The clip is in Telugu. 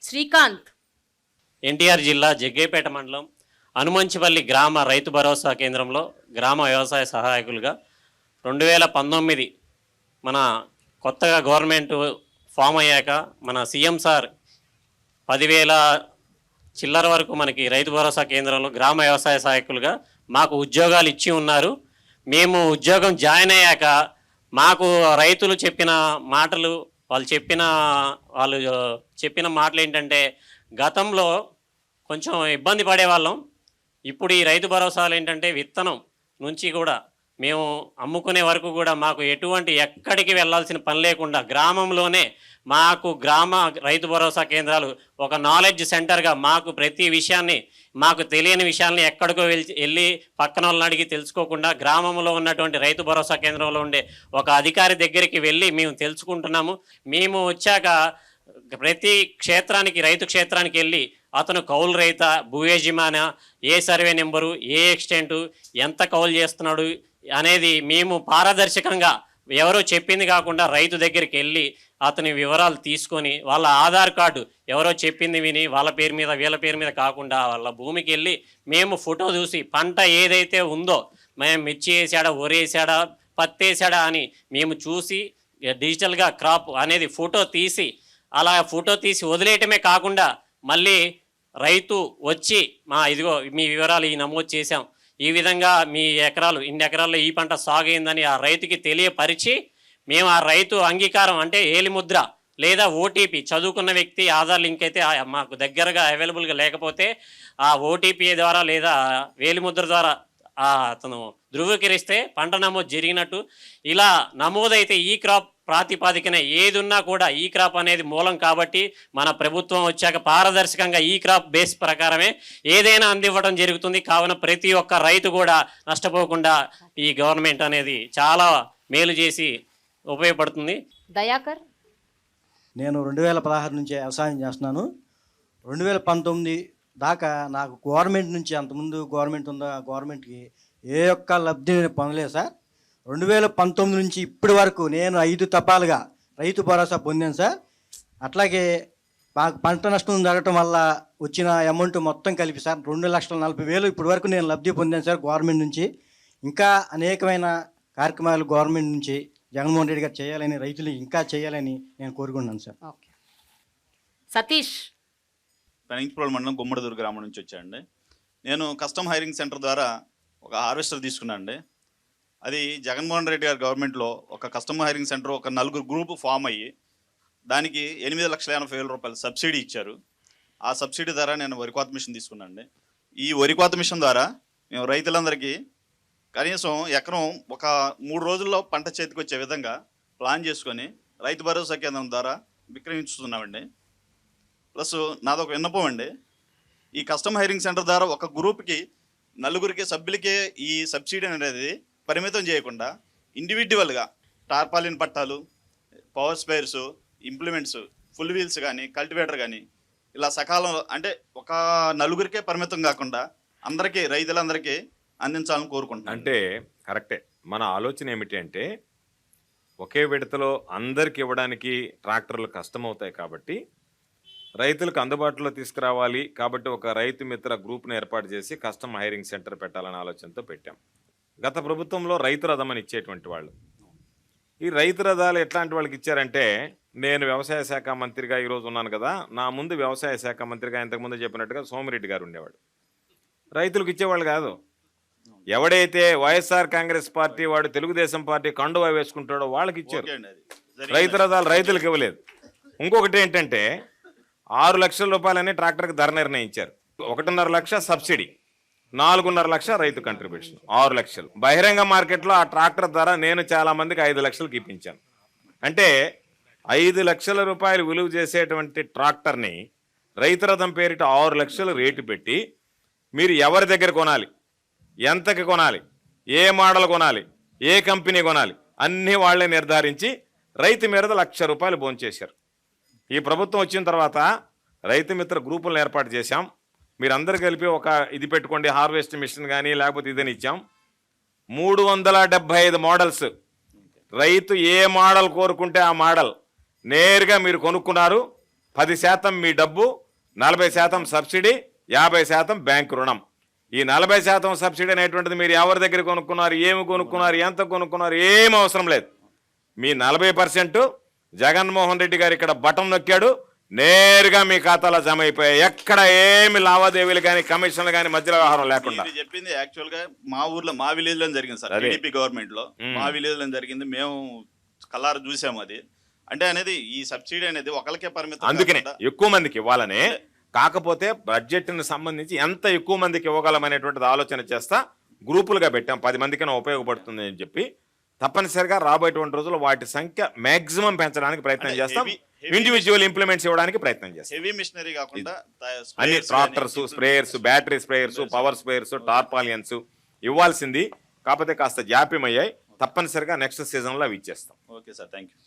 శ్రీకాంత్. ఎన్టీఆర్ జిల్లా జగ్గేపేట మండలం అనుమంచిపల్లి గ్రామ రైతు భరోసా కేంద్రంలో గ్రామ వ్యవసాయ సహాయకులుగా 2019 మన కొత్తగా గవర్నమెంట్ ఫామ్ అయ్యాక మన సీఎం సార్ 10,000 చిల్లర వరకు మనకి రైతు భరోసా కేంద్రంలో గ్రామ వ్యవసాయ సహాయకులుగా మాకు ఉద్యోగాలు ఇచ్చి ఉన్నారు. మేము ఉద్యోగం జాయిన్ అయ్యాక మాకు రైతులు చెప్పిన మాటలు వాళ్ళు చెప్పిన మాటలు ఏంటంటే, గతంలో కొంచెం ఇబ్బంది పడేవాళ్ళం. ఇప్పుడు ఈ రైతు భరోసాలు ఏంటంటే విత్తనం నుంచి కూడా మేము అమ్ముకునే వరకు కూడా మాకు ఎక్కడికి వెళ్ళాల్సిన పని లేకుండా గ్రామంలోనే మాకు గ్రామ రైతు భరోసా కేంద్రాలు ఒక నాలెడ్జ్ సెంటర్గా మాకు ప్రతి విషయాన్ని, మాకు తెలియని విషయాల్ని ఎక్కడికో వెళ్ళి పక్కన వాళ్ళని అడిగి తెలుసుకోకుండా గ్రామంలో ఉన్నటువంటి రైతు భరోసా కేంద్రంలో ఉండే ఒక అధికారి దగ్గరికి వెళ్ళి మేము తెలుసుకుంటున్నాము. మేము వచ్చాక ప్రతి క్షేత్రానికి, రైతు క్షేత్రానికి వెళ్ళి అతను కౌలు రైత, భూ యజమాన, ఏ సర్వే నెంబరు, ఏ ఎక్స్టెంటు, ఎంత కౌలు చేస్తున్నాడు అనేది మేము పారదర్శకంగా ఎవరో చెప్పింది కాకుండా రైతు దగ్గరికి వెళ్ళి అతని వివరాలు తీసుకొని వాళ్ళ ఆధార్ కార్డు ఎవరో చెప్పింది విని వాళ్ళ పేరు మీద వీళ్ళ పేరు మీద కాకుండా వాళ్ళ భూమికి వెళ్ళి మేము ఫోటో చూసి పంట ఏదైతే ఉందో, మేము మిర్చి వేసాడా, వరి వేసాడా, పత్తి వేసాడా అని మేము చూసి డిజిటల్గా క్రాప్ అనేది ఫోటో తీసి అలా ఫోటో తీసి వదిలేయటమే కాకుండా మళ్ళీ రైతు వచ్చి ఇదిగో మీ వివరాలు ఈ నమోదు చేశాం, ఈ విధంగా మీ ఇన్ని ఎకరాల్లో ఈ పంట సాగైందని ఆ రైతుకి తెలియపరిచి మేము ఆ రైతు అంగీకారం అంటే ఏలిముద్ర లేదా ఓటీపీ, చదువుకున్న వ్యక్తి ఆధార్ లింక్ అయితే మాకు దగ్గరగా అవైలబుల్గా లేకపోతే ఆ ఓటీపీ ద్వారా లేదా వేలిముద్ర ద్వారా అతను ధృవీకరిస్తే పంట నమోదు జరిగినట్టు. ఇలా నమోదైతే ఈ క్రాప్ ప్రాతిపాదికన ఏది ఉన్నా కూడా ఈ క్రాప్ అనేది మూలం కాబట్టి మన ప్రభుత్వం వచ్చాక పారదర్శకంగా ఈ క్రాప్ బేస్ ప్రకారమే ఏదైనా అందివ్వడం జరుగుతుంది. కావున ప్రతి ఒక్క రైతు కూడా నష్టపోకుండా ఈ గవర్నమెంట్ అనేది చాలా మేలు చేసి ఉపయోగపడుతుంది. దయాకర్. నేను 2016 నుంచి వ్యవసాయం చేస్తున్నాను. 2019 దాకా నాకు గవర్నమెంట్ నుంచి, అంతకుముందు గవర్నమెంట్ ఉందా, గవర్నమెంట్కి ఏ ఒక్క లబ్ధి నేను పొందలేదు సార్. 2019 నుంచి ఇప్పటి వరకు నేను 5 తపాలుగా రైతు భరోసా పొందాను సార్. అట్లాగే మాకు పంట నష్టం జరగటం వల్ల వచ్చిన అమౌంట్ మొత్తం కలిపి సార్ 2,40,000 ఇప్పటి వరకు నేను లబ్ధి పొందాను సార్ గవర్నమెంట్ నుంచి. ఇంకా అనేకమైన కార్యక్రమాలు గవర్నమెంట్ నుంచి జగన్మోహన్ రెడ్డి గారు చేయాలని, రైతులు ఇంకా చేయాలని నేను కోరుకుంటున్నాను సార్. ఓకే. సతీష్. పెనంగిప్రోల్ మండలం గుమ్మడిదూరు గ్రామం నుంచి వచ్చానండి. నేను కస్టమ్ హైరింగ్ సెంటర్ ద్వారా ఒక హార్వెస్టర్ తీసుకున్నాను అండి. అది జగన్మోహన్ రెడ్డి గారి గవర్నమెంట్లో ఒక కస్టమ్ హైరింగ్ సెంటర్ ఒక 4 గ్రూపు ఫామ్ అయ్యి దానికి 8,80,000 రూపాయలు సబ్సిడీ ఇచ్చారు. ఆ సబ్సిడీ ద్వారా నేను వరి కోత మిషన్ తీసుకున్నాను అండి. ఈ వరి కోత మిషన్ ద్వారా మేము రైతులందరికీ కనీసం ఎకరం ఒక 3 రోజుల్లో పంట చేతికి వచ్చే విధంగా ప్లాన్ చేసుకొని రైతు భరోసా కేంద్రం ద్వారా విక్రయించుతున్నామండి. ప్లస్ నాదొక విన్నపం అండి, ఈ కస్టమ్ హైరింగ్ సెంటర్ ద్వారా ఒక గ్రూప్కి 4 సభ్యులకే ఈ సబ్సిడీ అనేది పరిమితం చేయకుండా ఇండివిజువల్గా టార్పాలిన్ పట్టాలు, power spares, implements, full wheels కానీ, కల్టివేటర్ కానీ ఇలా సకాలం అంటే ఒక 4 పరిమితం కాకుండా అందరికీ, రైతులందరికీ అందించాలని కోరుకుంటున్నాను. అంటే కరెక్టే. మన ఆలోచన ఏమిటి అంటే ఒకే విడతలో అందరికి ఇవ్వడానికి ట్రాక్టర్లు కష్టమవుతాయి కాబట్టి రైతులకు అందుబాటులో తీసుకురావాలి కాబట్టి ఒక రైతు మిత్ర గ్రూప్ను ఏర్పాటు చేసి కస్టమ్ హైరింగ్ సెంటర్ పెట్టాలనే ఆలోచనతో పెట్టాం. గత ప్రభుత్వంలో రైతు రథం అని ఇచ్చేటువంటి వాళ్ళు, ఈ రైతు రథాలు ఎట్లాంటి వాళ్ళకి ఇచ్చారంటే, నేను వ్యవసాయ శాఖ మంత్రిగా ఈరోజు ఉన్నాను కదా, నా ముందు వ్యవసాయ శాఖ మంత్రిగా ఇంతకుముందు చెప్పినట్టుగా సోమిరెడ్డి గారు ఉండేవాడు. రైతులకు ఇచ్చేవాళ్ళు కాదు. ఎవడైతే వైఎస్ఆర్ కాంగ్రెస్ పార్టీ వాడు తెలుగుదేశం పార్టీ కండువా వేసుకుంటాడో వాళ్ళకి ఇచ్చారు. రైతు రథాలు రైతులకు ఇవ్వలేదు. ఇంకొకటి ఏంటంటే 6 లక్షల రూపాయలని ట్రాక్టర్కి ధర నిర్ణయించారు. 1.5 లక్ష సబ్సిడీ, 4.5 లక్ష రైతు కంట్రిబ్యూషన్, 6 లక్షలు. బహిరంగ మార్కెట్లో ఆ ట్రాక్టర్ ధర నేను చాలా మందికి 5 లక్షలకు ఇప్పించాను. అంటే 5 లక్షల రూపాయలు విలువ చేసేటువంటి ట్రాక్టర్ని రైతు రథం పేరిట 6 లక్షలు రేటు పెట్టి మీరు ఎవరి దగ్గర కొనాలి, ఎంతకి కొనాలి, ఏ మోడల్ కొనాలి, ఏ కంపెనీ కొనాలి అన్నీ వాళ్ళే నిర్ధారించి రైతు మీద 1,00,000 రూపాయలు భోంచేశారు. ఈ ప్రభుత్వం వచ్చిన తర్వాత రైతు మిత్ర గ్రూపులను ఏర్పాటు చేశాం. మీరందరూ కలిపి ఒక ఇది పెట్టుకోండి, హార్వెస్ట్ మిషన్ కానీ లేకపోతే ఇదని ఇచ్చాం. 375 మోడల్స్, రైతు ఏ మోడల్ కోరుకుంటే ఆ మోడల్ నేరుగా మీరు కొనుక్కున్నారు. 10% మీ డబ్బు, 40% సబ్సిడీ, 50% బ్యాంక్ రుణం. ఈ 40% సబ్సిడీ అనేటువంటిది మీరు ఎవరి దగ్గర కొనుక్కున్నారు, ఏమి కొనుక్కున్నారు, ఎంత కొనుక్కున్నారు, ఏం అవసరం లేదు. మీ 40% జగన్మోహన్ రెడ్డి గారు ఇక్కడ బటన్ నొక్కాడు, నేరుగా మీ ఖాతాలో జమ అయిపోయాయి. ఎక్కడ ఏమి లావాదేవీలు కానీ కమిషన్లు కానీ మధ్య వ్యవహారం లేకుండా. ఇది చెప్పింది యాక్చువల్ గా మా ఊర్లో మా విలేజ్ లో జరిగింది సార్. అదే. టీడీపీ గవర్నమెంట్ లో మా విలేజ్ లో జరిగింది. మేము కల్లారు చూసాము అది. అంటే అనేది ఈ సబ్సిడీ అనేది ఒకరికే పరిమితం. అందుకనే కాకుండా ఎక్కువ మందికి ఇవ్వాలనే, కాకపోతే బడ్జెట్ని సంబంధించి ఎంత ఎక్కువ మందికి ఇవ్వగలమనేటువంటిది ఆలోచన చేస్తా గ్రూపులుగా పెట్టాం. 10 మందికైనా ఉపయోగపడుతుంది అని చెప్పి తప్పనిసరిగా రాబోయేటువంటి రోజుల్లో వాటి సంఖ్య మాక్సిమం పెంచడానికి ప్రయత్నం చేస్తాం. ఇండివిజువల్ ఇంప్లిమెంట్స్ ఇవ్వడానికి ప్రయత్నం చేస్తాం. హెవీ మిషనరీ కాకుండా అన్ని tractors, sprayers, battery sprayers, power sprayers, tarpaulins ఇవ్వాల్సింది. కాకపోతే కాస్త జాప్యం అయ్యాయి. తప్పనిసరిగా నెక్స్ట్ సీజన్లో అవి ఇచ్చేస్తాం. Okay sir, thank you.